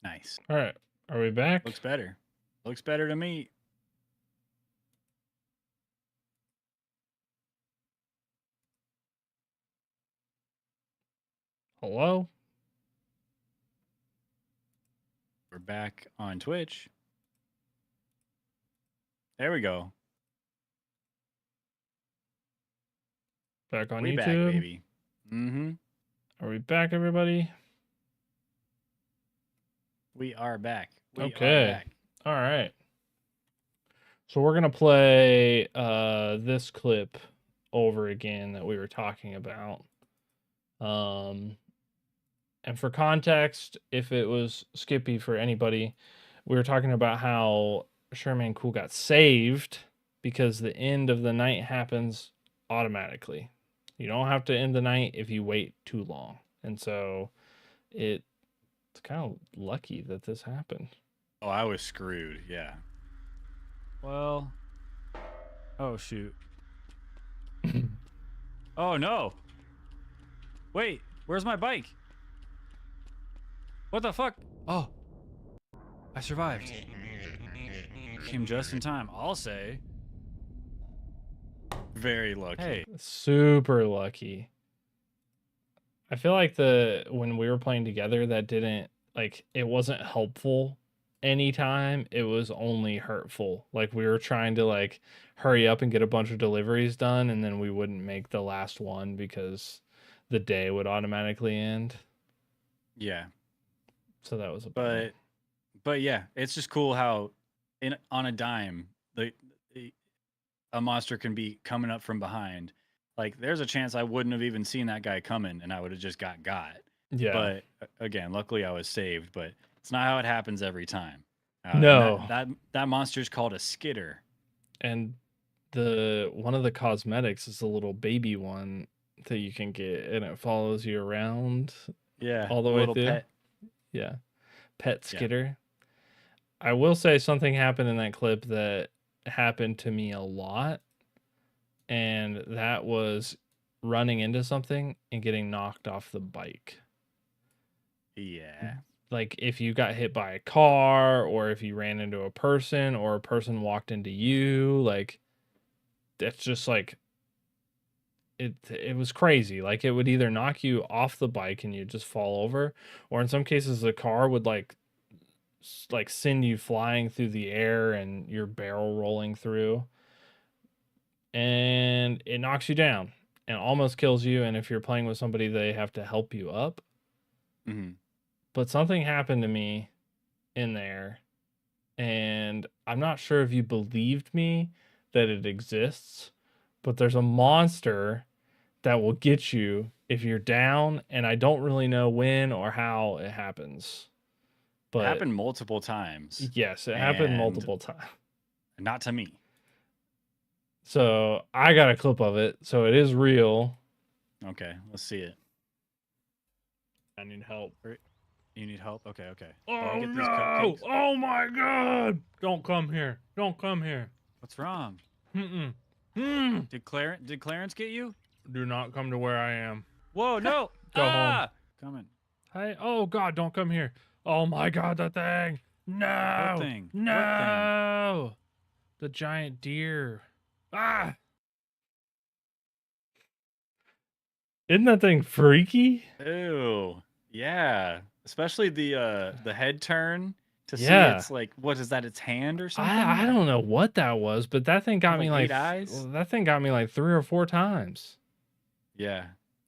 Nice. All right. Are we back? Looks better. Looks better to me. Hello? We're back on Twitch. There we go. Back on We YouTube? back, baby. Mm-hmm. Are we back, everybody? We are back. We Okay. are back. All right. So we're going to play this clip over again that we were talking about. And for context, if it was Skippy for anybody, we were talking about how Sherman Cool got saved because the end of the night happens automatically. You don't have to end the night if you wait too long. And so it's kind of lucky that this happened. Oh, I was screwed. Yeah. Well. Oh, shoot. Oh, no. Wait. Where's my bike? What the fuck? Oh. I survived. Came just in time, I'll say. Very lucky. Hey. Super lucky. I feel like when we were playing together, that didn't, like, it wasn't helpful anytime. It was only hurtful. Like, we were trying to, like, hurry up and get a bunch of deliveries done, and then we wouldn't make the last one because the day would automatically end. Yeah. So that was a bummer. But yeah, it's just cool how on a dime a monster can be coming up from behind. Like, there's a chance I wouldn't have even seen that guy coming and I would have just got. Yeah. But again, luckily I was saved, but it's not how it happens every time. No. That monster's called a skitter. And one of the cosmetics is a little baby one that you can get, and it follows you around. Yeah. All the way through. Pet. Yeah. Pet skitter. Yeah. I will say something happened in that clip that happened to me a lot, and that was running into something and getting knocked off the bike. Yeah. Like, if you got hit by a car, or if you ran into a person, or a person walked into you, like, that's just like, it was crazy. Like, it would either knock you off the bike and you just fall over, or in some cases the car would like send you flying through the air and your barrel rolling through, and it knocks you down and almost kills you. And if you're playing with somebody, they have to help you up. Mm-hmm. But something happened to me in there, and I'm not sure if you believed me that it exists, but there's a monster that will get you if you're down, and I don't really know when or how it happens. But it happened multiple times. Yes, it happened multiple times. Not to me. So I got a clip of it, so it is real. Okay, let's see it. I need help. You need help? Okay. Oh no! Oh my god! Don't come here! Don't come here! What's wrong? Did Clarence get you? Do not come to where I am. Whoa, no! Go home. Coming. Hey, oh god, don't come here. Oh my god, that thing! No! What thing? No! What thing? The giant deer. Ah! Isn't that thing freaky? Ew. Yeah. Especially the head turn to see it's like, what is that, its hand or something? I don't know what that was, but that thing got me like 8 eyes? That thing got me like 3 or 4 times. Yeah.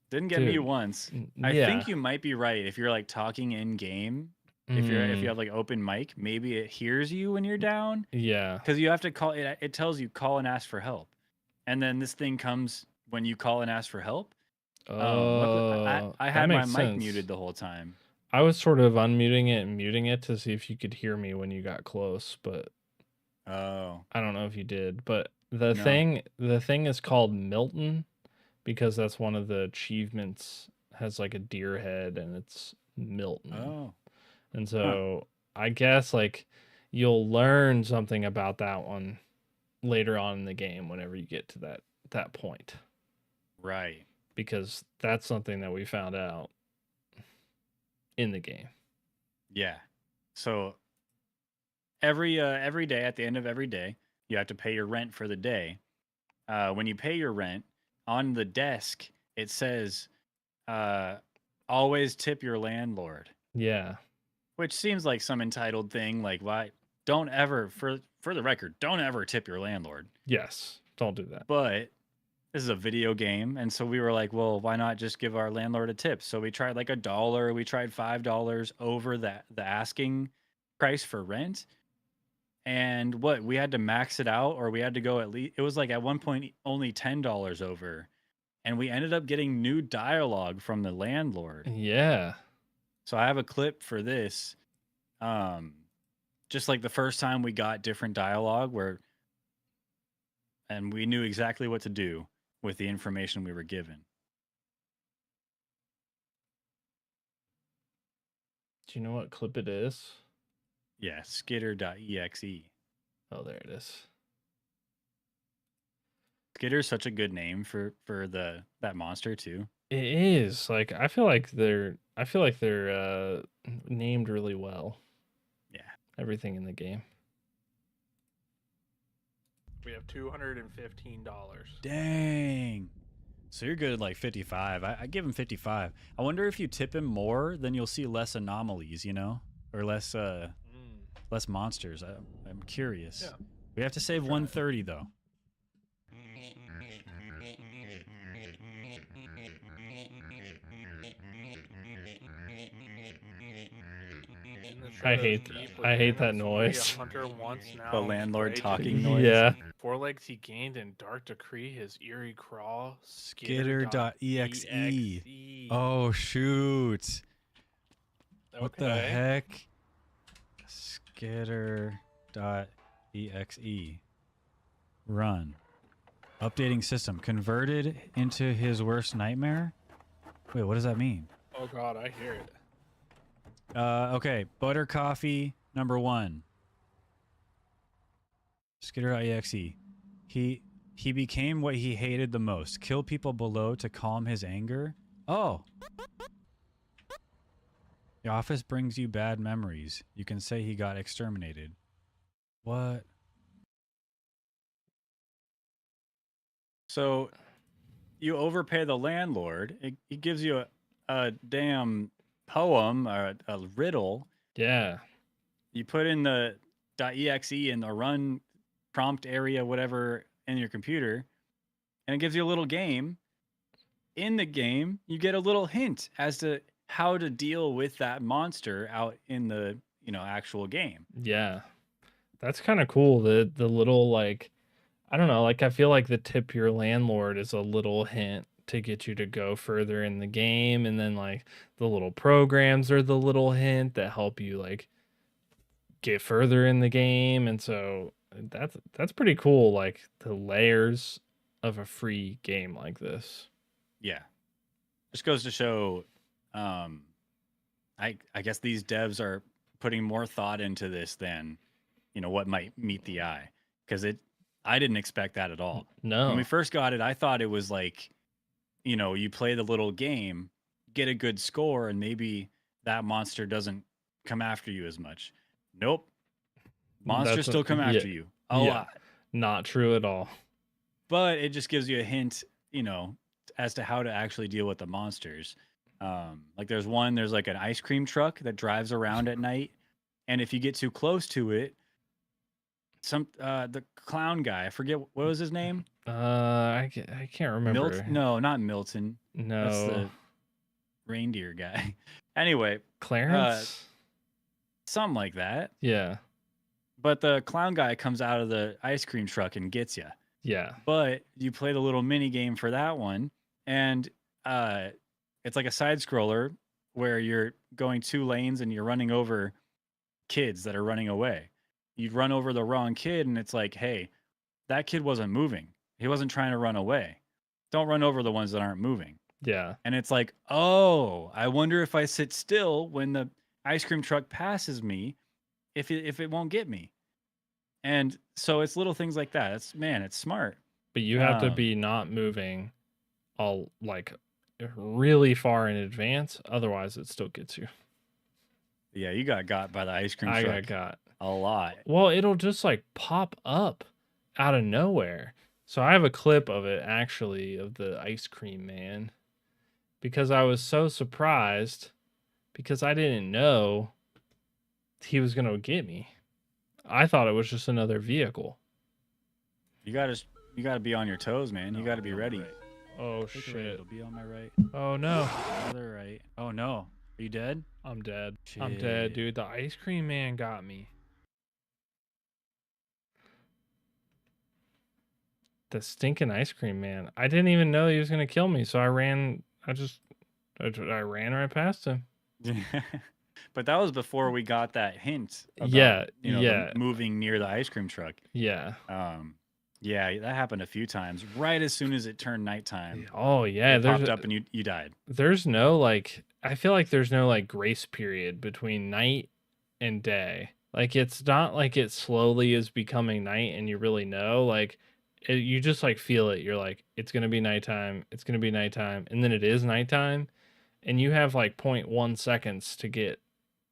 Didn't get me once. I think you might be right. If you're like talking in game, if you have like open mic, maybe it hears you when you're down. Yeah. Because you have to call it. It tells you call and ask for help, and then this thing comes when you call and ask for help. Luckily, I had my mic muted the whole time. I was sort of unmuting it and muting it to see if you could hear me when you got close, but I don't know if you did. But the thing is called Milton, because that's one of the achievements. Has like a deer head, and it's Milton. Oh. And so I guess like you'll learn something about that one later on in the game whenever you get to that point. Right. Because that's something that we found out in the game. Yeah. So every day, at the end of every day, you have to pay your rent for the day. When you pay your rent, on the desk it says, uh, "Always tip your landlord," Yeah. which seems like some entitled thing. Like, why? Don't ever, for the record, don't ever tip your landlord. Yes. Don't do that. But this is a video game, and so we were like, well, why not just give our landlord a tip? So we tried like $1, we tried $5 over the asking price for rent. And what, we had to max it out, or we had to go at least, it was like at one point only $10 over. And we ended up getting new dialogue from the landlord. Yeah. So I have a clip for this. Just like the first time we got different dialogue and we knew exactly what to do with the information we were given. Do you know what clip it is? Yeah, skitter.exe. Oh, there it is. Skitter's such a good name for that monster too. It is. Like I feel like they're named really well. Yeah. Everything in the game. We have $215. Dang. So you're good at like 55. I give him 55. I wonder if you tip him more, then you'll see less anomalies, you know, or less monsters. I'm curious. Yeah. We have to save 130 though. I hate that noise. Hunter once now The landlord raging. talking noise. Yeah. 4 legs he gained in Dark Decree, his eerie crawl. Skitter.exe. Skitter.exe. Oh shoot. What the Okay. heck? Skitter.exe. Run. Updating system. Converted into his worst nightmare? Wait, what does that mean? Oh god, I hear it. Okay. Butter coffee number 1. Skitter.exe. He became what he hated the most. Kill people below to calm his anger. Oh. The office brings you bad memories. You can say he got exterminated. What? So you overpay the landlord. He gives you a damn poem or a riddle. Yeah. You put in the .exe in the run prompt area, whatever, in your computer, and it gives you a little game. In the game, you get a little hint as to how to deal with that monster out in the, actual game. Yeah. That's kind of cool. The little like I don't know, like I feel like the tip your landlord is a little hint to get you to go further in the game, and then like the little programs are the little hint that help you like get further in the game. And so that's pretty cool, like the layers of a free game like this. Yeah. Just goes to show, I guess these devs are putting more thought into this than, what might meet the eye. Because I didn't expect that at all. No. When we first got it, I thought it was like, you play the little game, get a good score, and maybe that monster doesn't come after you as much. Nope. Monsters still come after you a lot. Not true at all. But it just gives you a hint, as to how to actually deal with the monsters. Like there's like an ice cream truck that drives around at night, and if you get too close to it, the clown guy, I forget what was his name. I can't remember. No, not Milton. No. That's the reindeer guy. Anyway, Clarence. something like that. Yeah. But the clown guy comes out of the ice cream truck and gets you. Yeah. But you play the little mini game for that one, and it's like a side scroller where you're going 2 lanes and you're running over kids that are running away. You'd run over the wrong kid, and it's like, hey, that kid wasn't moving. He wasn't trying to run away. Don't run over the ones that aren't moving. Yeah. And it's like, oh, I wonder if I sit still when the ice cream truck passes me, if it won't get me. And so it's little things like that. It's smart. But you have to be not moving all like really far in advance, otherwise it still gets you. Yeah, you got by the ice cream I truck got. a lot. Well, it'll just like pop up out of nowhere. So I have a clip of it actually of the ice cream man because I was so surprised because I didn't know he was going to get me. I thought it was just another vehicle. You gotta be on your toes, man. You gotta be ready. Oh Take a right, shit. it'll be on my right. Oh no. Other right. Oh no. Are you dead? I'm dead. I'm dead, Shit. dude. The ice cream man got me. The stinking ice cream man. I didn't even know he was going to kill me, so I ran right past him. But that was before we got that hint about, Yeah, the yeah. moving near the ice cream truck. Yeah. Yeah, that happened a few times. Right as soon as it turned nighttime, Oh yeah, it popped up and you died. there's no like I feel like there's no like grace period between night and day. Like it's not like it slowly is becoming night and you really know like you just like feel it. You're like it's going to be nighttime, it's going to be nighttime, and then it is nighttime and you have like 0.1 seconds to get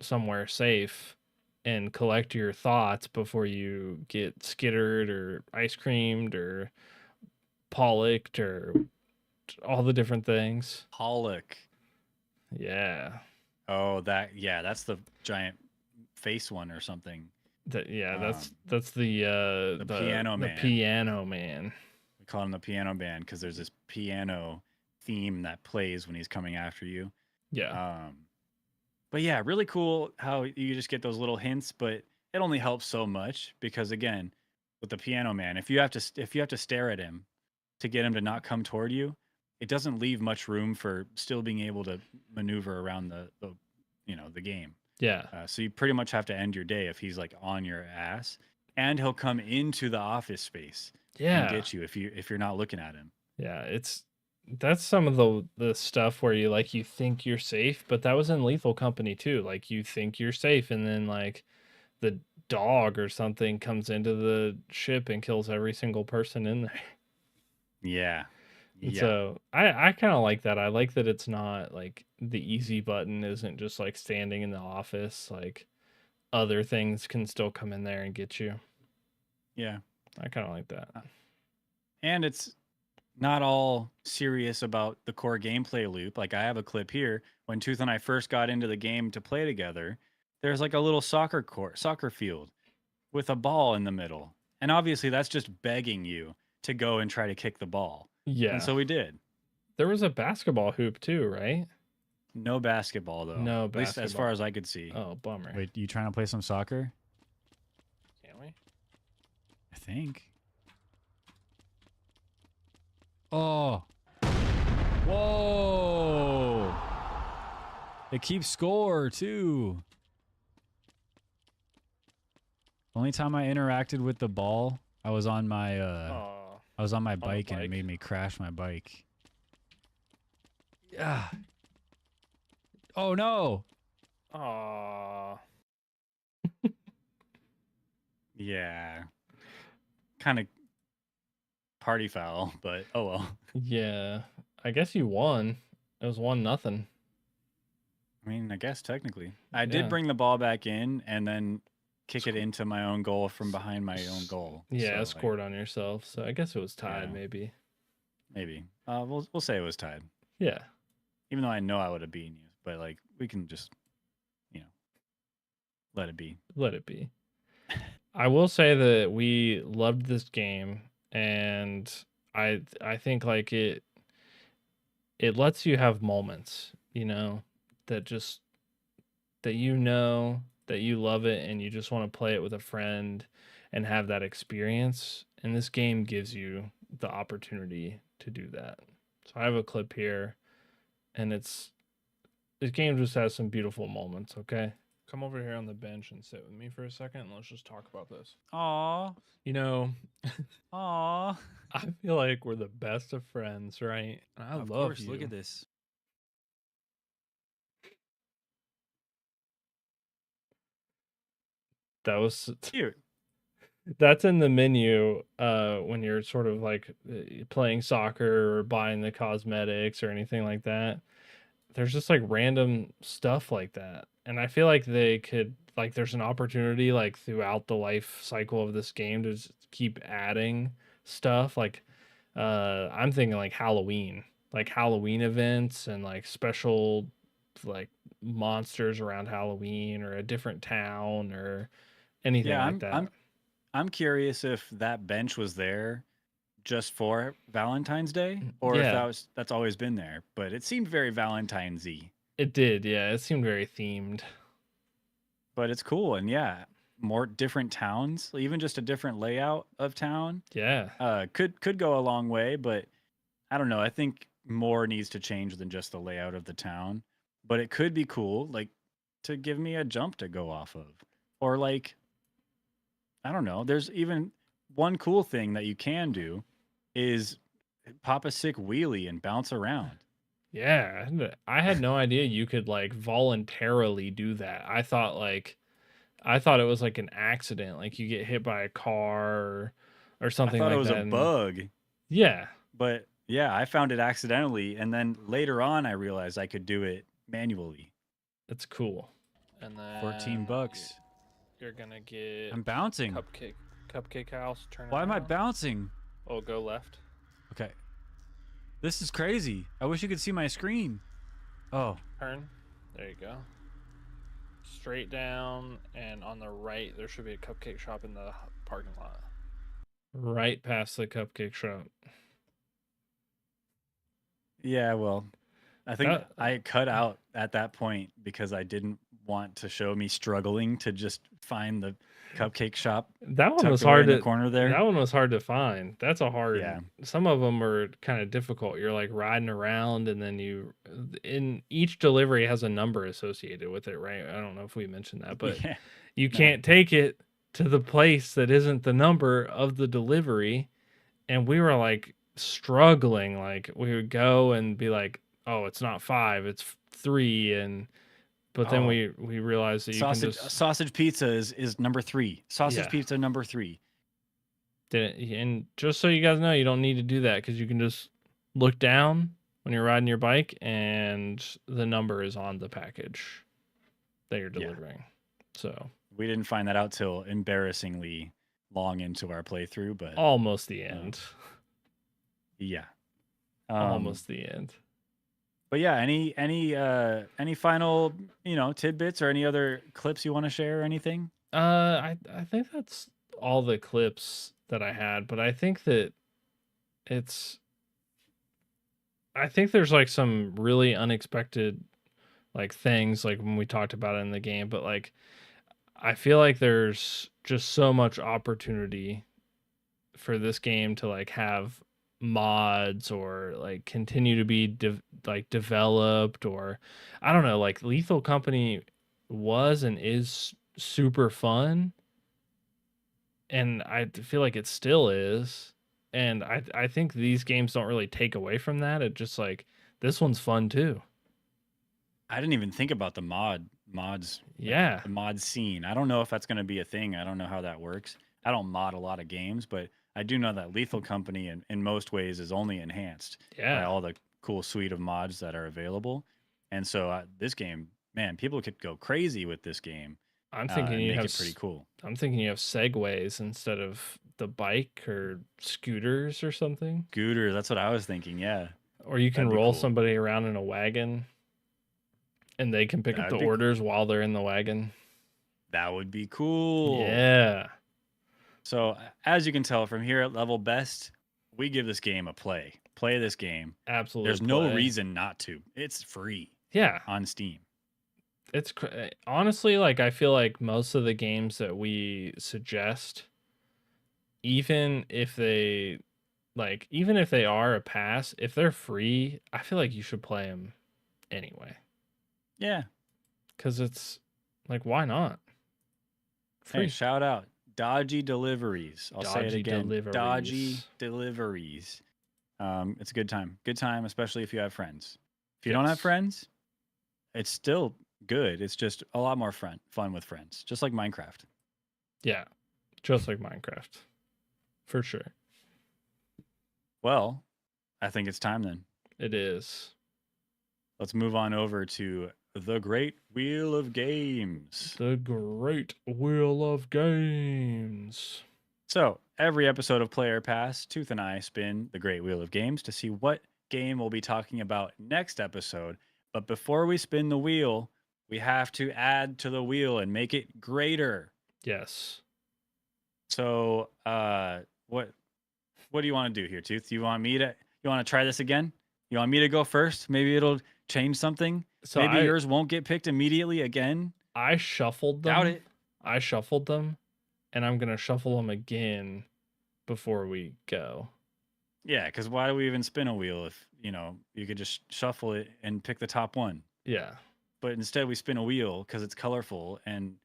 somewhere safe and collect your thoughts before you get skittered or ice creamed or pollocked or all the different things. Pollock. Yeah. Oh, that's the giant face one or something. That's the piano man. The piano man. We call him the piano man because there's this piano theme that plays when he's coming after you. Yeah. But yeah, really cool how you just get those little hints, but it only helps so much because again, with the piano man, if you have to stare at him to get him to not come toward you, it doesn't leave much room for still being able to maneuver around the game. Yeah. So you pretty much have to end your day if he's like on your ass, and he'll come into the office space and get you if you're not looking at him. Yeah, that's some of the stuff where you think you're safe, but that was in Lethal Company too. Like you think you're safe and then like the dog or something comes into the ship and kills every single person in there. Yeah. And so I kind of like that. I like that it's not like the easy button isn't just like standing in the office. Like other things can still come in there and get you. Yeah. I kind of like that. And it's not all serious about the core gameplay loop. Like I have a clip here when Tooth and I first got into the game to play together. There's like a little soccer field with a ball in the middle. And obviously that's just begging you to go and try to kick the ball. Yeah. And so we did. There was a basketball hoop too, right? No basketball though. No At least as far as I could see. Oh, bummer. Wait, you trying to play some soccer? Can't we? I think. Oh. Whoa. It keeps score too. Only time I interacted with the ball, I was on my bike and it made me crash my bike. Yeah. Oh no. Aw. Yeah. Kind of party foul, but oh well. Yeah. I guess you won. It was 1-0. I mean, I guess technically. I Yeah. did bring the ball back in and then kick it into my own goal from behind my own goal. Yeah, So, scored on yourself. So I guess it was tied, Yeah. maybe. Maybe. We'll say it was tied. Yeah. Even though I know I would have beaten you, but like we can just, let it be. Let it be. I will say that we loved this game, and I think like it lets you have moments, that that you love it and you just want to play it with a friend and have that experience. And this game gives you the opportunity to do that. So I have a clip here, and this game just has some beautiful moments. Okay, come over here on the bench and sit with me for a second, and let's just talk about this. Aw. Aw, I feel like we're the best of friends, right? And I Of love course, you. look at this. That was Cute. that's in the menu when you're sort of like playing soccer or buying the cosmetics or anything like that. There's just like random stuff like that and I feel like they could like there's an opportunity like throughout the life cycle of this game to just keep adding stuff. Like I'm thinking like Halloween events and like special like monsters around Halloween or a different town or anything Yeah, like that. I'm curious if that bench was there just for Valentine's Day or if Yeah, that's always been there. But it seemed very Valentine's-y. it did. Yeah, it seemed very themed. But it's cool, and yeah, more different towns, even just a different layout of town, Yeah. could go a long way. But I don't know. I think more needs to change than just the layout of the town. But it could be cool, like to give me a jump to go off of, or like I don't know. There's even one cool thing that you can do is pop a sick wheelie and bounce around. Yeah, I had no idea you could like voluntarily do that. I thought it was like an accident, like you get hit by a car or I something thought it like was a that. And bug, yeah, but yeah, I found it accidentally, and then later on I realized I could do it manually. it's cool. And 14 then bucks. you're gonna get I'm bouncing. cupcake house. Turn Why am I around. bouncing? Oh, go left. Okay. This is crazy. I wish you could see my screen. Oh, Turn. There you go. Straight down, and on the right there should be a cupcake shop in the parking lot. Right past the cupcake shop. yeah, well, I think That I cut out at that point because I didn't want to show me struggling to just find the cupcake shop that one tucked was away hard in the to corner there. that one was hard to find. That's a hard. Yeah. Some of them are kind of difficult. You're like riding around and then in each delivery has a number associated with it, right? I don't know if we mentioned that, but Yeah. you No. can't take it to the place that isn't the number of the delivery. And we were like struggling. Like we would go and be like, oh, it's not 5, it's 3. But then Oh, we realized that you can just, sausage pizza is number 3. Sausage yeah. pizza number 3. And just so you guys know, you don't need to do that because you can just look down when you're riding your bike and the number is on the package that you're Yeah. delivering. So We didn't find that out till embarrassingly long into our playthrough, but almost the end. yeah. Almost the end. But yeah, any final, tidbits or any other clips you want to share or anything? I think that's all the clips that I had, but I think that it's I think there's like some really unexpected like things like when we talked about it in the game, but like I feel like there's just so much opportunity for this game to like have mods or like continue to be developed, or I don't know, like Lethal Company was and is super fun, and I feel like it still is. And I think these games don't really take away from that. It just like this one's fun too. I didn't even think about the mods, like Yeah. the mod scene. I don't know if that's going to be a thing. I don't know how that works. I don't mod a lot of games, but I do know that Lethal Company in most ways is only enhanced by Yeah. all the cool suite of mods that are available. And so this game, man, people could go crazy with this game I'm thinking and you make have it pretty cool. I'm thinking you have segways instead of the bike or scooters or something. Scooter, that's what I was thinking. Yeah, Or you can that'd be roll cool. somebody around in a wagon and they can pick up That'd the be cool. orders while they're in the wagon. That would be cool. Yeah. So as you can tell from here at Level Best, we give this game a play. Play this game. Absolutely. There's no reason not to. It's free Yeah. on Steam. It's honestly like I feel like most of the games that we suggest, even if they are a pass, if they're free, I feel like you should play them anyway. Yeah. Because it's like, why not? Hey, Free. shout out Dodgy Deliveries. I'll say it Dodgy again. Dodgy Deliveries. Deliveries. It's a good time. Good time, especially if you have friends. If you don't have friends, it's still good. It's just a lot more fun with friends, just like Minecraft. Yeah, just like Minecraft, for sure. Well, I think it's time then. It is. Let's move on over to the Great Wheel of Games. The Great Wheel of Games. So, every episode of Player Pass, Tooth and I spin the Great Wheel of Games to see what game we'll be talking about next episode. But before we spin the wheel, we have to add to the wheel and make it greater. Yes. So, what do you want to do here, Tooth? You want to try this again? You want me to go first? Maybe it'll change something. So Maybe yours won't get picked immediately again. I shuffled them. Doubt it. I shuffled them, and I'm gonna shuffle them again before we go. Yeah, because why do we even spin a wheel if you could just shuffle it and pick the top one? Yeah. But instead we spin a wheel because it's colorful and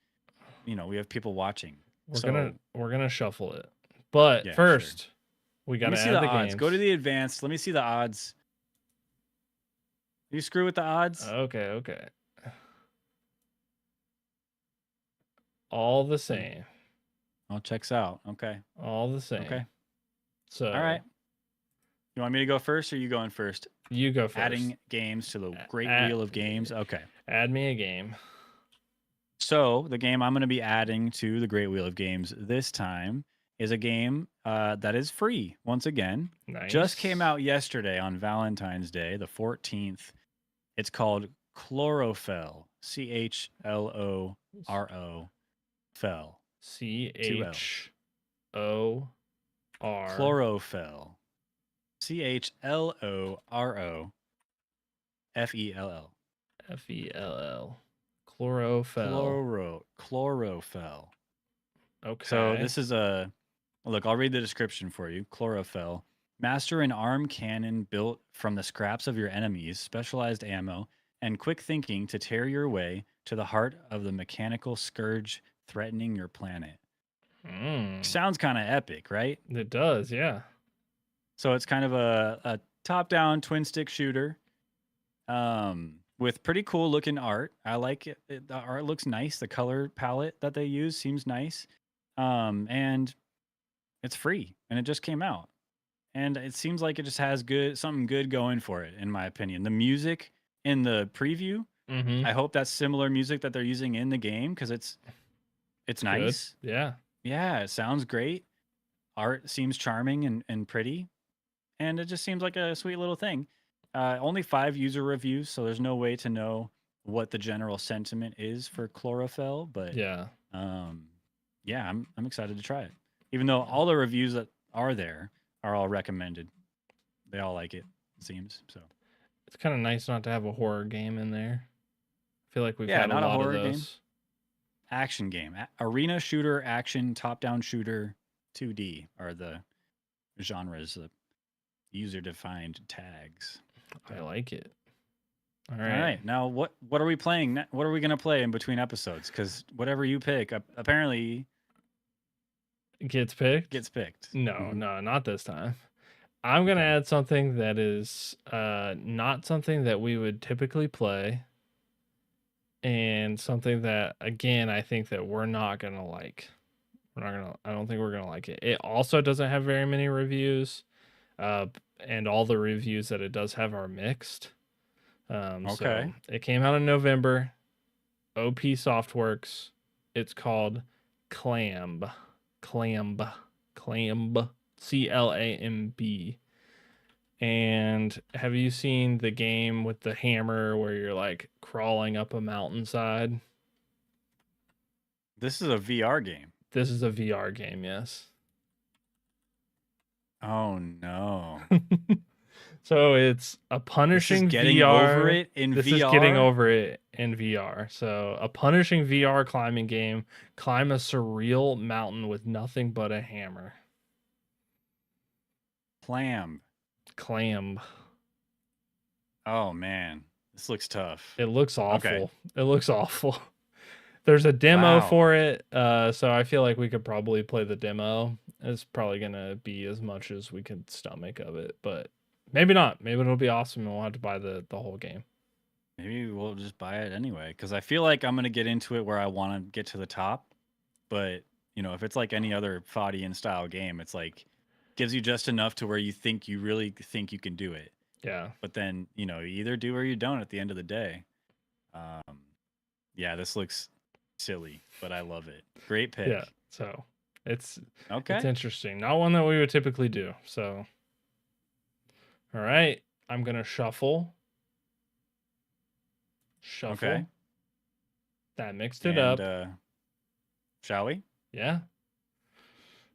we have people watching. We're gonna shuffle it, but Yeah, first we Let gotta me see add the the odds. games. Go to the advanced. Let me see the odds. You screw with the odds? Okay. All the same. Oh, checks out. Okay. All the same. Okay. So All right. You want me to go first or you going first? you go first. Adding games to the Great Wheel of Games. Okay. Add me a game. So the game I'm going to be adding to the Great Wheel of Games this time is a game that is free once again. Nice. Just came out yesterday on Valentine's Day, the 14th. It's called Chlorophyll. CHLORO. Fell. CHOR. Chlorophyll. CHLOROFELL. FELL. Chlorophyll. Chlorophyll. Okay. So this is look, I'll read the description for you. Chlorophyll. Master an arm cannon built from the scraps of your enemies, specialized ammo, and quick thinking to tear your way to the heart of the mechanical scourge threatening your planet. Sounds kind of epic, right? It does, yeah. So it's kind of a top-down twin stick shooter with pretty cool looking art. I like it. The art looks nice. The color palette that they use seems nice. And it's free and it just came out. And it seems like it just has something good going for it, in my opinion. The music in the preview, I hope that's similar music that they're using in the game because it's nice. Good. Yeah. Yeah, it sounds great. Art seems charming and pretty. And it just seems like a sweet little thing. Only 5 user reviews, so there's no way to know what the general sentiment is for Chlorophyll. But Yeah. yeah, I'm excited to try it. Even though all the reviews that are there are all recommended, they all like it. It seems so. It's kind of nice not to have a horror game in there. I feel like we've Yeah, had not a a lot horror of game. those. Action game, arena shooter, action, top-down shooter, 2D are the genres, the user-defined tags. I like it. All All right. right. Now, what are we playing? What are we gonna play in between episodes? Because whatever you pick, apparently Gets picked? gets picked. No, Mhm. no, not this time. I'm gonna Okay. add something that is not something that we would typically play, and something that again I think that we're not gonna like. I don't think we're gonna like it. It also doesn't have very many reviews, and all the reviews that it does have are mixed. Okay. So it came out in November. OP Softworks. It's called Clamb. Clamb. CLAMB. And have you seen the game with the hammer where you're like crawling up a mountainside? This is a VR game. This is a VR game, yes. Oh no! So it's a This is punishing getting VR. over it in This VR. is getting over it in VR. So a punishing VR climbing game. Climb a surreal mountain with nothing but a hammer. Clam. Clamb. Oh man, this looks tough. It looks awful. Okay. It looks awful. There's a demo Wow. for it, so I feel like we could probably play the demo. It's probably gonna be as much as we could stomach of it, but maybe not. Maybe it'll be awesome, and we'll have to buy the whole game. Maybe we'll just buy it anyway because I feel like I'm gonna get into it where I want to get to the top, but if it's like any other Fadian style game, it's like gives you just enough to where you really think you can do it. Yeah. But then, you either do or you don't at the end of the day. Yeah, this looks silly, but I love it. Great pick. Yeah. So it's Okay. interesting. Not one that we would typically do. So all right. I'm gonna shuffle. Shuffle. Okay. That mixed it And up. shall we? Yeah.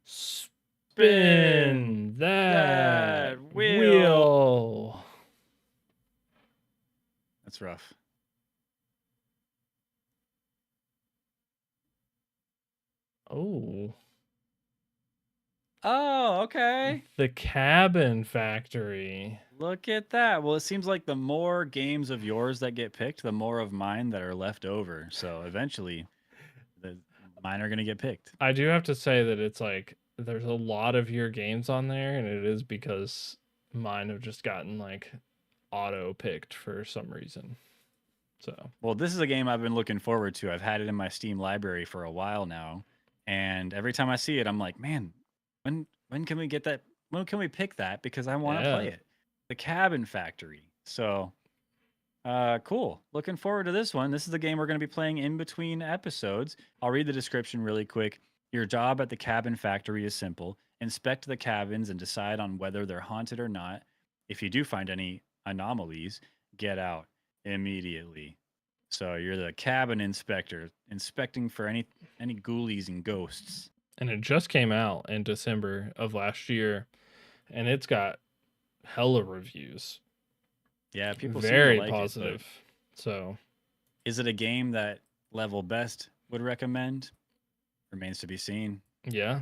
Spin that that wheel. That's rough. Oh. Oh, okay. The Cabin Factory. Look at that. Well, it seems like the more games of yours that get picked, the more of mine that are left over. So eventually, mine are going to get picked. I do have to say that it's like there's a lot of your games on there, and it is because mine have just gotten like auto picked for some reason. So, Well, this is a game I've been looking forward to. I've had it in my Steam library for a while now, and every time I see it, I'm like, man, when can we get that? When can we pick that? Because I want to play Yeah. it. The Cabin Factory. So, cool. Looking forward to this one. This is the game we're going to be playing in between episodes. I'll read the description really quick. Your job at the Cabin Factory is simple: inspect the cabins and decide on whether they're haunted or not. If you do find any anomalies, get out immediately. So you're the cabin inspector, inspecting for any ghoulies and ghosts. and it just came out in December of last year, and it's got hella reviews. Yeah, people seem Very to like positive. it. So, But is it a game that Level Best would recommend? Remains to be seen. yeah,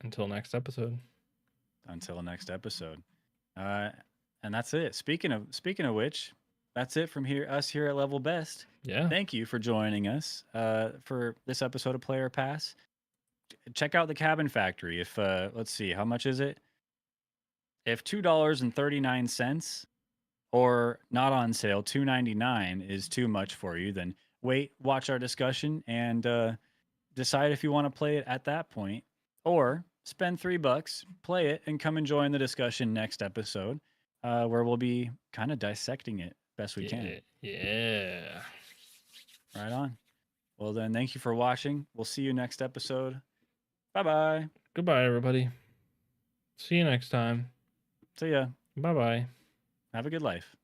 until next episode. Until next episode. And that's it. Speaking of which, that's it from us here at Level Best. Yeah. Thank you for joining us for this episode of Player Pass. Check out the Cabin Factory. If let's see, how much is it? If $2.39 or not on sale, $2.99 is too much for you, then wait, watch our discussion, and decide if you want to play it at that point, or spend $3, play it, and come and join the discussion next episode, where we'll be kind of dissecting it best we can. Yeah. Right on. Well, then, thank you for watching. We'll see you next episode. Bye-bye. Goodbye, everybody. See you next time. See ya. Bye bye. Have a good life.